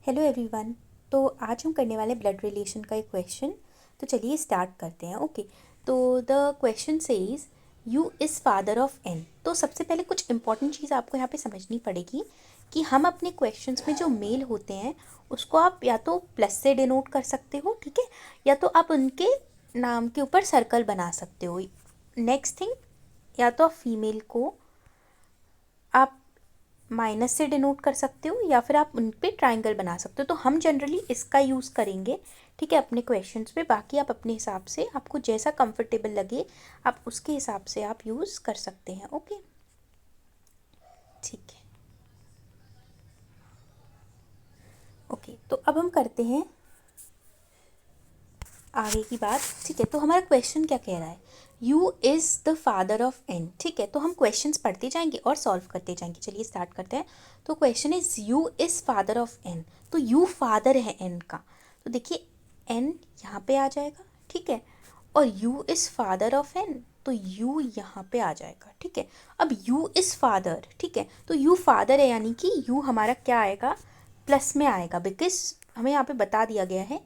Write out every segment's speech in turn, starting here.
Hello everyone. तो आज हम करने वाले ब्लड रिलेशन का एक क्वेश्चन। तो चलिए स्टार्ट करते हैं। ओके, तो the question says U is father of N. तो सबसे पहले कुछ इंपॉर्टेंट चीज़ आपको यहाँ पे समझनी पड़ेगी कि हम अपने क्वेश्चंस में जो मेल होते हैं उसको आप या तो प्लस से डिनोट कर सकते हो, ठीक है, या तो आप उनके नाम के ऊपर सर्कल बना सकते हो। नेक्स्ट थिंग, या तो आप फीमेल को आप माइनस से डिनोट कर सकते हो या फिर आप उन पे ट्राइंगल बना सकते हो। तो हम जनरली इसका यूज़ करेंगे, ठीक है, अपने क्वेश्चंस पे। बाकी आप अपने हिसाब से, आपको जैसा कंफर्टेबल लगे आप उसके हिसाब से आप यूज़ कर सकते हैं। ओके, ठीक है। ओके, तो अब हम करते हैं आगे की बात, ठीक है। तो हमारा क्वेश्चन क्या कह रहा है, U is the father of N, ठीक है। तो हम क्वेश्चंस पढ़ते जाएंगे और सॉल्व करते जाएंगे। चलिए स्टार्ट करते हैं। तो question is U is father of N. तो यू फादर है एन का, तो देखिए एन यहाँ पे आ जाएगा, ठीक है, और U is father of N, तो यू यहाँ पे आ जाएगा, ठीक है। अब यू इज़ फादर, ठीक है, तो यू फादर है यानी कि यू हमारा क्या आएगा, प्लस में आएगा, बिकॉज हमें यहाँ पे बता दिया गया है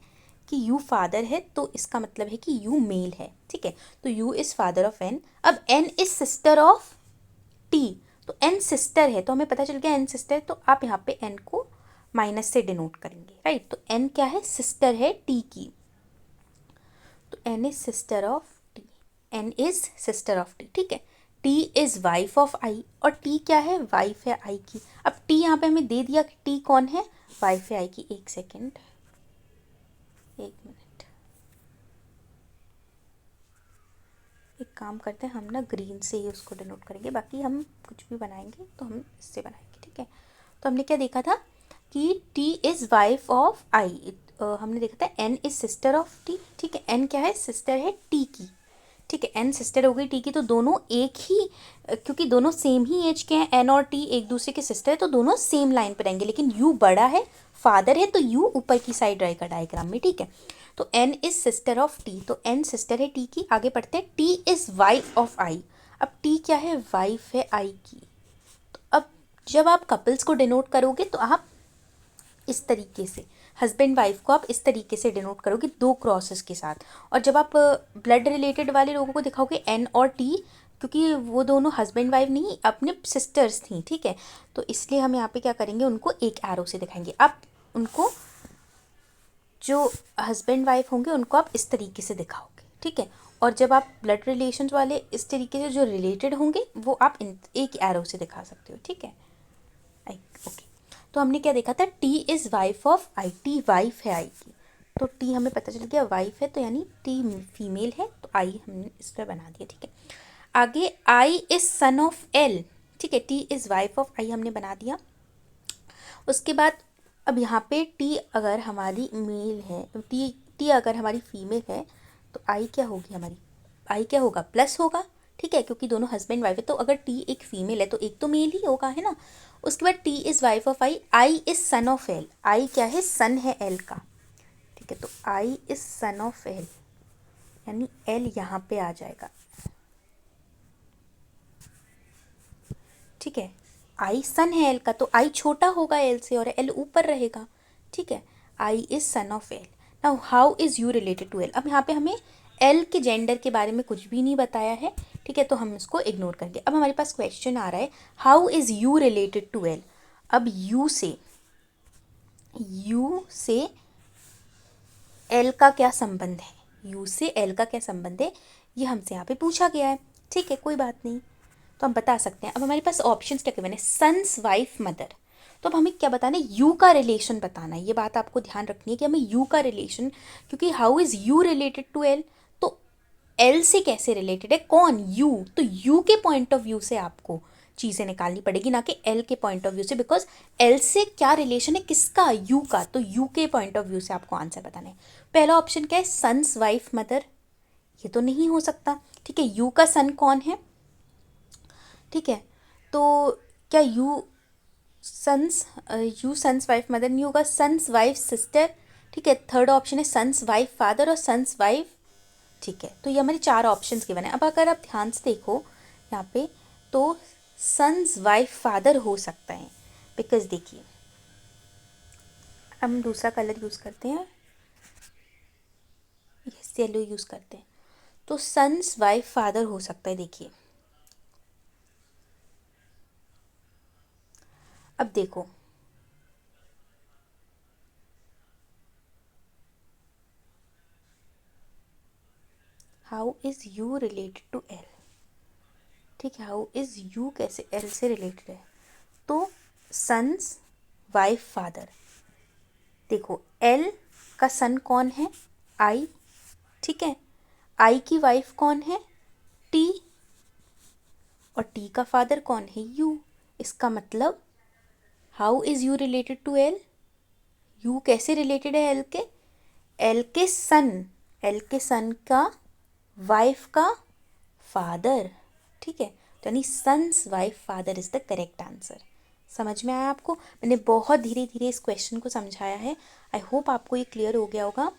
कि यू फादर है, तो इसका मतलब है कि यू मेल है, ठीक है। तो U is father of N. अब N is sister of T, तो एन सिस्टर है, तो हमें पता चल गया एन सिस्टर है, तो आप यहाँ पे एन को माइनस से डिनोट करेंगे, राइट। तो एन क्या है, सिस्टर है टी की, तो N is sister of T, N is sister of T, ठीक है। T is wife of I, और टी क्या है, वाइफ है आई की। अब टी यहाँ पे हमें दे दिया कि टी कौन है, वाइफ है आई की। एक सेकेंड, एक मिनट, एक काम करते हैं, हम ना ग्रीन से ही उसको डिनोट करेंगे, बाकी हम कुछ भी बनाएंगे तो हम इससे बनाएंगे, ठीक है। तो हमने क्या देखा था कि T is wife of I, हमने देखा था N is sister of T, ठीक है। एन क्या है, सिस्टर है टी की, ठीक है। एन सिस्टर हो गई टी की, तो दोनों एक ही, क्योंकि दोनों सेम ही एज के हैं, एन और टी एक दूसरे के सिस्टर है, तो दोनों सेम लाइन पर रहेंगे। लेकिन यू बड़ा है, फादर है, तो यू ऊपर की साइड रहेगा डायग्राम में, ठीक है। तो N is sister of T, तो एन सिस्टर है टी की। आगे पढ़ते हैं, T is wife of I. अब टी क्या है, वाइफ है आई की। तो अब जब आप कपल्स को डिनोट करोगे तो आप इस तरीके से, हस्बैंड वाइफ को आप इस तरीके से डिनोट करोगे, दो क्रॉसेस के साथ। और जब आप ब्लड रिलेटेड वाले लोगों को दिखाओगे एन और टी, क्योंकि वो दोनों हस्बैंड वाइफ नहीं, अपने सिस्टर्स थी, ठीक है, तो इसलिए हम यहाँ पे क्या करेंगे, उनको एक एरो से दिखाएंगे। आप उनको, जो हस्बैंड वाइफ होंगे उनको आप इस तरीके से दिखाओगे, ठीक है। और जब आप ब्लड रिलेशंस वाले इस तरीके से जो रिलेटेड होंगे वो आप एक एरो से दिखा सकते हो, ठीक है। ओके, तो हमने क्या देखा था, T is wife of I, T wife है आई की, तो टी हमें पता चल गया वाइफ है, तो यानी टी फीमेल है, तो आई हमने इस पर बना दिया, ठीक है। आगे आई इज़ सन ऑफ एल, ठीक है, T is wife of I हमने बना दिया। उसके बाद अब यहाँ पे टी अगर हमारी मेल है, टी अगर हमारी फीमेल है, तो आई क्या होगी हमारी, आई क्या होगा, प्लस होगा, ठीक है, क्योंकि दोनों हस्बैंड वाइफ है। तो अगर टी एक फीमेल है तो एक तो मेल ही होगा, है ना। उसके बाद T is wife of I, I is son of L, I क्या है, सन है एल का, ठीक है। तो I is son of L, यानी एल यहाँ पे आ जाएगा, ठीक है। आई सन है एल का, तो आई छोटा होगा एल से और एल ऊपर रहेगा, ठीक है। I is son of L. Now how is U related to L. अब यहाँ पे हमें एल के जेंडर के बारे में कुछ भी नहीं बताया है, ठीक है, तो हम इसको इग्नोर करेंगे। अब हमारे पास क्वेश्चन आ रहा है, how is U related to L. अब यू से एल का क्या संबंध है, यू से एल का क्या संबंध है, ये हमसे यहाँ पे पूछा गया है, ठीक है, कोई बात नहीं, तो हम बता सकते हैं। अब हमारे पास ऑप्शंस क्या मैंने, सन्स वाइफ मदर, तो अब हमें क्या बताना है, यू का रिलेशन बताना है। ये बात आपको ध्यान रखनी है कि हमें यू का रिलेशन, क्योंकि how is U related to L, तो एल से कैसे रिलेटेड है, कौन, यू, तो यू के पॉइंट ऑफ व्यू से आपको चीज़ें निकालनी पड़ेगी, ना कि एल के पॉइंट ऑफ व्यू से, बिकॉज एल से क्या रिलेशन है, किसका, यू का, तो यू के पॉइंट ऑफ व्यू से आपको आंसर बताना है। पहला ऑप्शन क्या है, सन्स वाइफ मदर, ये तो नहीं हो सकता, ठीक है। यू का सन कौन है, ठीक है, तो क्या यू सन्स वाइफ मदर नहीं होगा, सन्स वाइफ सिस्टर, ठीक है। थर्ड ऑप्शन है सन्स वाइफ फादर और सन्स वाइफ, ठीक है। तो ये हमारे चार ऑप्शंस गिवन है। अब अगर आप ध्यान से देखो यहाँ पे, तो सन्स वाइफ फादर हो सकता है, बिकॉज देखिए हम दूसरा कलर यूज़ करते हैं, यस येलो यूज़ करते हैं। तो सन्स वाइफ फादर हो सकता है। देखिए अब देखो, how is U related to L, ठीक है, हाउ इज़ यू कैसे एल से रिलेटेड है। तो सन्स वाइफ फादर, देखो एल का सन कौन है, आई, ठीक है, आई की वाइफ कौन है, टी, और टी का फादर कौन है, यू। इसका मतलब how is U related to L, U कैसे रिलेटेड है एल के, एल के सन, एल के सन का वाइफ का फादर, ठीक है। तो यानी son's wife father is the correct answer. समझ में आया आपको? मैंने बहुत धीरे धीरे इस क्वेश्चन को समझाया है। आई होप आपको ये क्लियर हो गया होगा,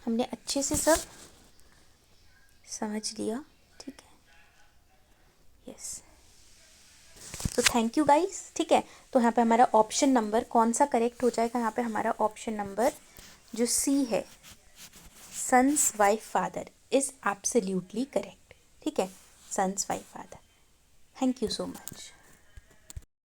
हमने अच्छे से सब समझ लिया, ठीक है, यस। तो थैंक यू गाइस, ठीक है। तो यहाँ पे हमारा ऑप्शन नंबर कौन सा करेक्ट हो जाएगा, यहाँ पे हमारा ऑप्शन नंबर जो सी है, son's wife father is absolutely correct, ठीक है, son's wife father. Thank you so much.